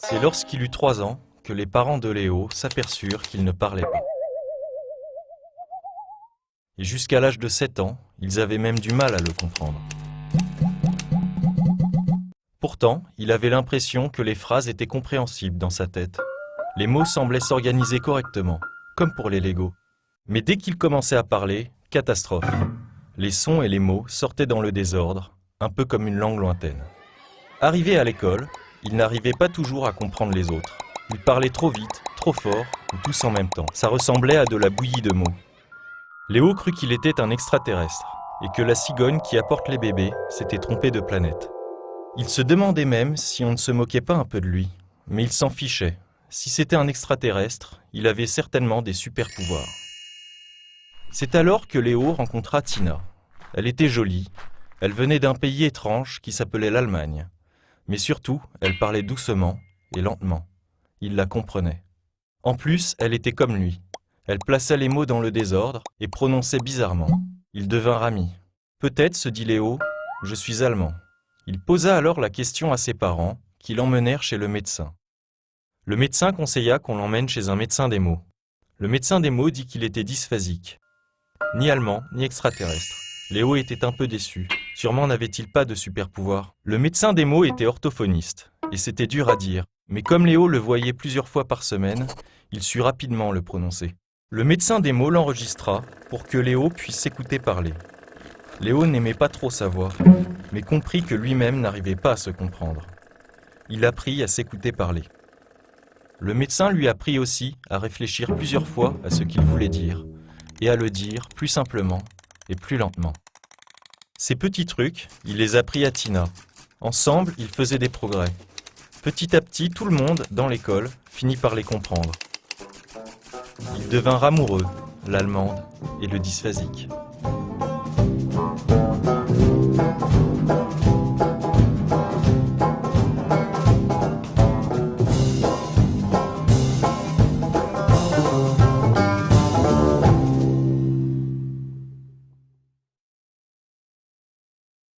C'est lorsqu'il eut 3 ans que les parents de Léo s'aperçurent qu'il ne parlait pas. Et jusqu'à l'âge de 7 ans, ils avaient même du mal à le comprendre. Pourtant, il avait l'impression que les phrases étaient compréhensibles dans sa tête. Les mots semblaient s'organiser correctement, comme pour les Legos. Mais dès qu'il commençait à parler, catastrophe. Les sons et les mots sortaient dans le désordre, un peu comme une langue lointaine. Arrivé à l'école, il n'arrivait pas toujours à comprendre les autres. Il parlait trop vite, trop fort, ou tous en même temps. Ça ressemblait à de la bouillie de mots. Léo crut qu'il était un extraterrestre, et que la cigogne qui apporte les bébés s'était trompée de planète. Il se demandait même si on ne se moquait pas un peu de lui, mais il s'en fichait. Si c'était un extraterrestre, il avait certainement des super-pouvoirs. C'est alors que Léo rencontra Tina. Elle était jolie, elle venait d'un pays étrange qui s'appelait l'Allemagne. Mais surtout, elle parlait doucement et lentement. Il la comprenait. En plus, elle était comme lui. Elle plaçait les mots dans le désordre et prononçait bizarrement. Ils devinrent amis. Peut-être, se dit Léo, je suis allemand. Il posa alors la question à ses parents, qui l'emmenèrent chez le médecin. Le médecin conseilla qu'on l'emmène chez un médecin des mots. Le médecin des mots dit qu'il était dysphasique. Ni allemand, ni extraterrestre. Léo était un peu déçu. Sûrement n'avait-il pas de super-pouvoir. Le médecin des mots était orthophoniste, et c'était dur à dire. Mais comme Léo le voyait plusieurs fois par semaine, il sut rapidement le prononcer. Le médecin des mots l'enregistra pour que Léo puisse s'écouter parler. Léo n'aimait pas trop savoir, mais comprit que lui-même n'arrivait pas à se comprendre. Il apprit à s'écouter parler. Le médecin lui apprit aussi à réfléchir plusieurs fois à ce qu'il voulait dire, et à le dire plus simplement et plus lentement. Ces petits trucs, il les apprit à Tina. Ensemble, ils faisaient des progrès. Petit à petit, tout le monde, dans l'école, finit par les comprendre. Ils devinrent amoureux, l'allemande et le dysphasique.